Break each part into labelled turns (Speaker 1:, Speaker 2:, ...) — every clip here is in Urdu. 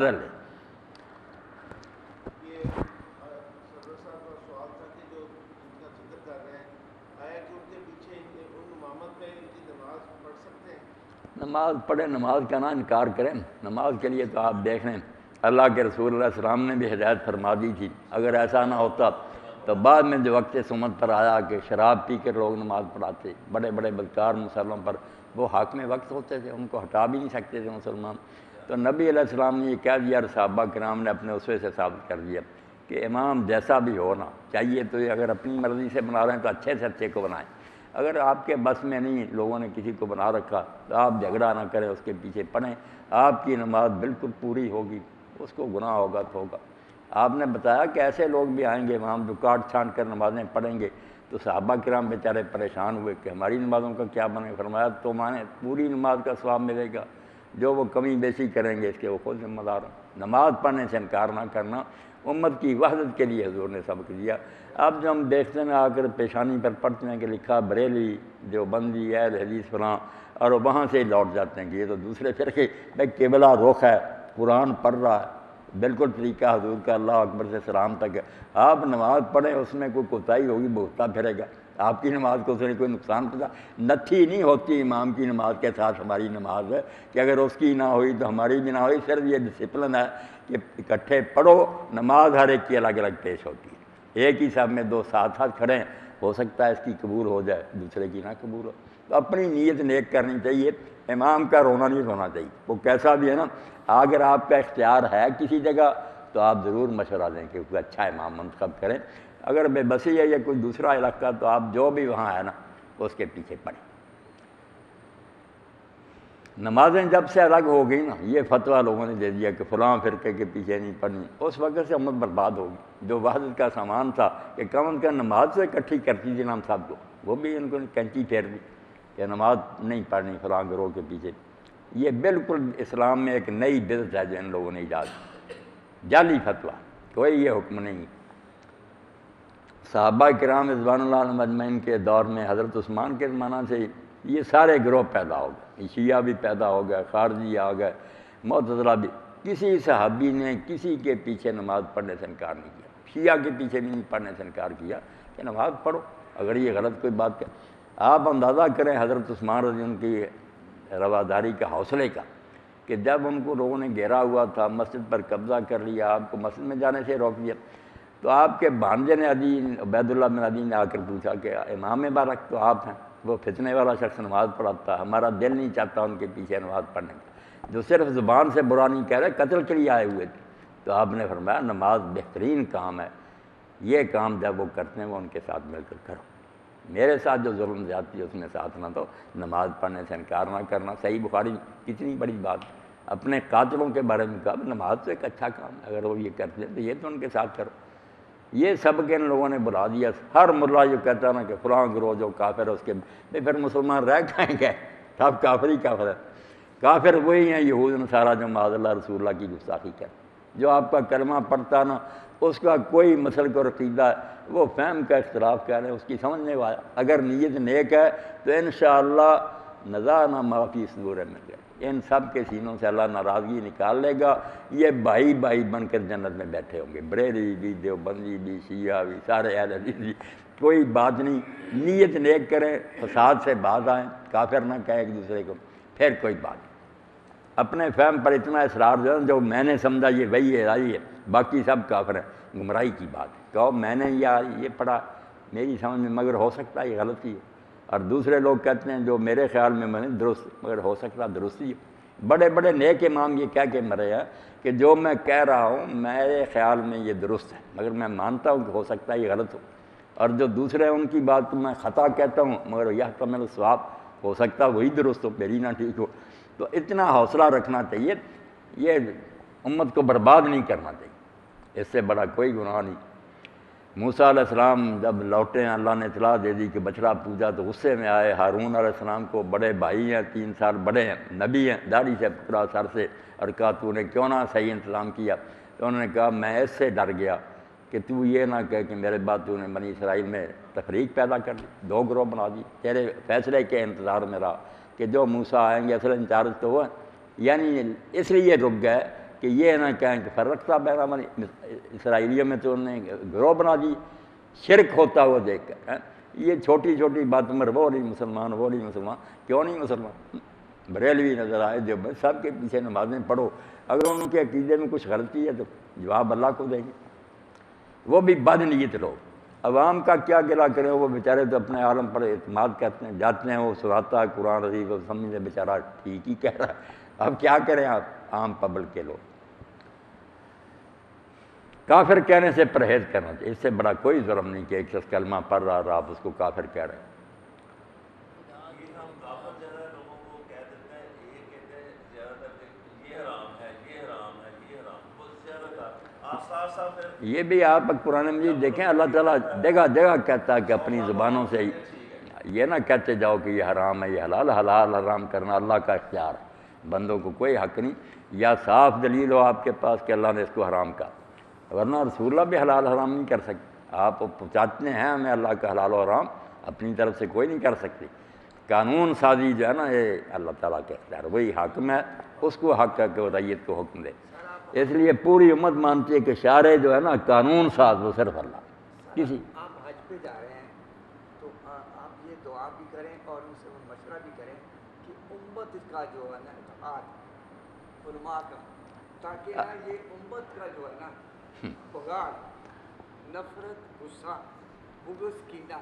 Speaker 1: یہ
Speaker 2: سرور صاحب کا سوال تھا کہ جو ان کا ذکر کر رہے ہیں آیا کہ ان کے پیچھے ان امامت میں ان کی نماز پڑھ سکتے ہیں؟
Speaker 1: نماز پڑھیں، نماز کا نہ انکار کریں۔ نماز کے لیے تو آپ دیکھ لیں اللہ کے رسول علیہ السلام نے بھی ہدایت فرما دی تھی۔ اگر ایسا نہ ہوتا تو بعد میں جو وقت سمت پر آیا کہ شراب پی کر لوگ نماز پڑھاتے، بڑے بڑے بدکار مسلموں پر، وہ حاکم وقت ہوتے تھے، ان کو ہٹا بھی نہیں سکتے تھے مسلمان۔ تو نبی علیہ السلام نے یہ کہہ دیا اور صحابہ کرام نے اپنے اسوے سے ثابت کر دیا کہ امام جیسا بھی ہونا چاہیے تو اگر اپنی مرضی سے بنا رہے ہیں تو اچھے سے اچھے کو بنائیں۔ اگر آپ کے بس میں نہیں، لوگوں نے کسی کو بنا رکھا تو آپ جھگڑا نہ کریں، اس کے پیچھے پڑھیں، آپ کی نماز بالکل پوری ہوگی، اس کو گناہ ہوگا تو ہوگا۔ آپ نے بتایا کہ ایسے لوگ بھی آئیں گے امام جو کاٹ چھانٹ کر نمازیں پڑھیں گے، تو صحابہ کرام بیچارے پریشان ہوئے کہ ہماری نمازوں کا کیا بنے؟ فرمایا تو مانے پوری نماز کا ثواب ملے گا، جو وہ کمی بیشی کریں گے اس کے وہ خود ذمہ دار ہیں۔ نماز پڑھنے سے انکار نہ کرنا امت کی وحدت کے لیے حضور نے سبق دیا۔ اب جو ہم دیکھتے ہیں آ کر پیشانی پر پڑھتے ہیں کہ لکھا بریلی، دیوبندی، اہل حدیث فلاں، اور وہاں سے لوٹ جاتے ہیں کہ یہ تو دوسرے فرقے بھائی قبلہ رخ ہے، قرآن پڑھ رہا ہے، بالکل طریقہ حضور کا اللہ اکبر سے سلام تک ہے۔ آپ نماز پڑھیں، اس میں کوئی کوتاہی ہوگی بہتا پھرے گا، آپ کی نماز کو اس نے کوئی نقصان پہنچا؟ نتھی نہیں ہوتی امام کی نماز کے ساتھ ہماری نماز ہے کہ اگر اس کی نہ ہوئی تو ہماری بھی نہ ہوئی۔ صرف یہ ڈسپلن ہے کہ اکٹھے پڑھو، نماز ہر ایک کی الگ الگ پیش ہوتی ہے۔ ایک ہی صف میں دو ساتھ ساتھ کھڑے ہیں، ہو سکتا ہے اس کی قبول ہو جائے، دوسرے کی نہ قبول ہو، تو اپنی نیت نیک کرنی چاہیے۔ امام کا رونا نہیں رونا چاہیے، وہ کیسا بھی ہے نا۔ اگر آپ کا اختیار ہے کسی جگہ تو آپ ضرور مشورہ دیں کہ کوئی اچھا امام منتخب کریں۔ اگر بے بسی ہے یا کوئی دوسرا علاقہ تو آپ جو بھی وہاں ہے نا اس کے پیچھے پڑھیں۔ نمازیں جب سے الگ ہو گئی نا، یہ فتویٰ لوگوں نے دے دیا کہ فلاں فرقے کے پیچھے نہیں پڑھنی، اس وقت سے امت برباد ہوگی۔ جو وحدت کا سامان تھا کہ کم از کم نماز سے اکٹھی کرتی تھی نا ہم سب کو، وہ بھی ان کو کینچی پھیر دی کہ نماز نہیں پڑھنی فلاں گروہ کے پیچھے۔ یہ بالکل اسلام میں ایک نئی بدعت ہے جو ان لوگوں نے ایجاد کی، جعلی فتویٰ، کوئی یہ حکم نہیں۔ صحابہ کرام رضوان اللہ علیہم اجمعین کے دور میں حضرت عثمان کے زمانہ سے یہ سارے گروہ پیدا ہو گئے، شیعہ بھی پیدا ہو گئے، خارجی آ گئے، معتزلہ بھی۔ کسی صحابی نے کسی کے پیچھے نماز پڑھنے سے انکار نہیں کیا، شیعہ کے پیچھے بھی نہیں پڑھنے سے انکار کیا کہ نماز پڑھو اگر یہ غلط کوئی بات ہے۔ آپ اندازہ کریں حضرت عثمان رضی اللہ عنہ کی رواداری کا، حوصلے کا، کہ جب ان کو لوگوں نے گھیرا ہوا تھا، مسجد پر قبضہ کر لیا، آپ کو مسجد میں جانے سے روک دیا، تو آپ کے بھانجے نے عبید اللہ بن عدی نے آ کر پوچھا کہ امام مبارک تو آپ ہیں، وہ فتنے والا شخص نماز پڑھاتا، ہمارا دل نہیں چاہتا ان کے پیچھے نماز پڑھنے کا، جو صرف زبان سے برا نہیں کہہ رہے، قتل کے لیے آئے ہوئے تھے۔ تو آپ نے فرمایا نماز بہترین کام ہے، یہ کام جب وہ کرتے ہیں وہ ان کے ساتھ مل کر کرو، میرے ساتھ جو ظلم زیادتی ہے اس میں ساتھ نہ دو۔ نماز پڑھنے سے انکار نہ کرنا، صحیح بخاری کتنی بڑی بات ہے۔ اپنے قاتلوں کے بارے میں کہا نماز تو ایک اچھا کام ہے، اگر وہ یہ کرتے ہیں تو یہ تو ان کے ساتھ کرو۔ یہ سب کے ان لوگوں نے بلا دیا۔ ہر ملا جو کہتا ہے نا کہ فلاں گروہ جو کافر ہے اس کے، پھر مسلمان رہ کہیں گے؟ سب کافر ہی کافر ہے۔ کافر وہی ہیں یہود نصارہ جو معاذ اللہ رسول اللہ کی گستاخی کرتے، جو آپ کا کلمہ پڑھتا نا اس کا کوئی مسلک اور عقیدہ ہے، وہ فہم کا اختلاف کہہ رہے ہیں، اس کی سمجھ نہیں آیا۔ اگر نیت نیک ہے تو انشاءاللہ نزعنا ما فی صدورہم من غل، ان سب کے سینوں سے اللہ ناراضگی نکال لے گا۔ یہ بھائی بھائی بن کر جنت میں بیٹھے ہوں گے، بریلوی بھی، دیوبندی بھی، شیعہ بھی، سارے اہل حدیث بھی، کوئی بات نہیں۔ نیت نیک کریں، فساد سے باز آئیں، کافر نہ کہیں ایک دوسرے کو، پھر کوئی بات نہیں۔ اپنے فہم پر اتنا اصرار جو میں نے سمجھا یہ وہی ہے آئی ہے، باقی سب کافر ہیں، گمراہی کی بات ہے۔ کہو میں نے یہ پڑھا میری سمجھ میں، مگر ہو سکتا ہے یہ غلطی ہے، اور دوسرے لوگ کہتے ہیں جو میرے خیال میں میں نے درست، مگر ہو سکتا درستی ہے۔ بڑے بڑے نیک امام یہ کہہ کے مرے ہیں کہ جو میں کہہ رہا ہوں میرے خیال میں یہ درست ہے، مگر میں مانتا ہوں کہ ہو سکتا ہے یہ غلط ہو، اور جو دوسرے ان کی بات کو میں خطا کہتا ہوں مگر یحتمل الصواب، ہو سکتا وہی درست ہو میری نہ ٹھیک ہو۔ تو اتنا حوصلہ رکھنا چاہیے، یہ امت کو برباد نہیں کرنا چاہیے، اس سے بڑا کوئی گناہ نہیں۔ موسیٰ علیہ السلام جب لوٹے ہیں، اللہ نے اطلاع دے دی کہ بچڑا پوجا، تو غصے میں آئے۔ ہارون علیہ السلام کو، بڑے بھائی ہیں، 3 سال بڑے ہیں، نبی ہیں، داڑھی سے پکڑا سر سے اور کہا تو نے کیوں نہ صحیح انتظام کیا؟ تو انہوں نے کہا میں اس سے ڈر گیا کہ تو یہ نہ کہے کہ میرے بعد تو نے بنی اسرائیل میں تفریق پیدا کر دی، 2 گروہ بنا دی، تیرے فیصلے کے انتظار میں رہا کہ جو موسیٰ آئیں گے، اصل انچارج تو وہ ہیں، یعنی اس لیے رک گئے کہ یہ نہ کہیں کہ فرقتا بین اسرائیلیوں میں تو انہوں نے گروہ بنا دی شرک ہوتا ہوا دیکھ کر. یہ چھوٹی چھوٹی بات میں وہ نہیں مسلمان وہ نہیں مسلمان. کیوں نہیں مسلمان؟ بریلوی نظر آئے جو سب کے پیچھے نمازیں پڑھو. اگر ان کے عقیدے میں کچھ غلطی ہے تو جواب اللہ کو دیں گے. وہ بھی بد نیت لوگ. عوام کا کیا گلا کریں، وہ بیچارے تو اپنے عالم پر اعتماد کرتے ہیں، جاتے ہیں وہ سناتا ہے قرآن عزیز، وہ سمجھتے بیچارہ ٹھیک ہی کہہ رہا ہے. اب کیا کریں آپ عام پبلک کے لوگ. کافر کہنے سے پرہیز کرنا چاہیے. اس سے بڑا کوئی جرم نہیں کہ ایک شخص کلمہ پڑھ رہا اور آپ اس کو کافر کہہ رہے ہیں. یہ بھی آپ قرآن مجید دیکھیں، اللہ تعالیٰ جگہ جگہ کہتا ہے کہ اپنی زبانوں سے یہ نہ کہتے جاؤ کہ یہ حرام ہے یہ حلال. حلال حرام کرنا اللہ کا اختیار ہے، بندوں کو کوئی حق نہیں. یا صاف دلیل ہو آپ کے پاس کہ اللہ نے اس کو حرام کہا، ورنہ رسول اللہ بھی حلال حرام نہیں کر سکتے. آپ پہنچاتے ہیں ہمیں اللہ کا حلال و حرام، اپنی طرف سے کوئی نہیں کر سکتی. قانون سازی جو ہے نا یہ اللہ تعالیٰ کے اختیار، وہی حاکم ہے، اس کو حق ہے کہ وہ رعیت کو حکم دے. اس لیے پوری امت مانتی ہے کہ شارع جو ہے نا قانون ساز وہ صرف اللہ. کسی
Speaker 3: آپ حج پہ جا رہے ہیں تو آپ یہ دعا بھی کریں اور ان سے مشورہ بھی کریں کہ امت اس کا جو ہے نا اتحاد علماء کا، تاکہ نا یہ امت کا جو ہے نا بغاڑ، نفرت، غصہ، بغض، کینہ،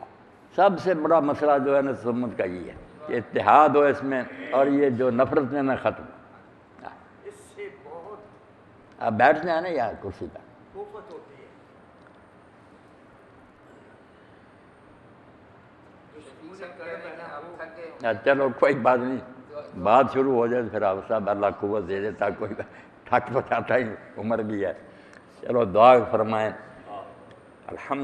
Speaker 1: سب سے بڑا مسئلہ جو ہے نا امت کا یہ ہے کہ اتحاد ہو اس میں، اور یہ جو نفرت ہے نا ختم.
Speaker 3: اس سے بہت
Speaker 1: آپ بیٹھ جائیں نا یار کرسی پر.
Speaker 3: خوفت ہوتی ہے.
Speaker 1: چلو کوئی بات نہیں، بات شروع ہو جائے پھر آپ صاحب اللہ قوت دے دیتا، کوئی تھک تو جاتا ہی، عمر بھی ہے. چلو دعا فرمائیں. الحمد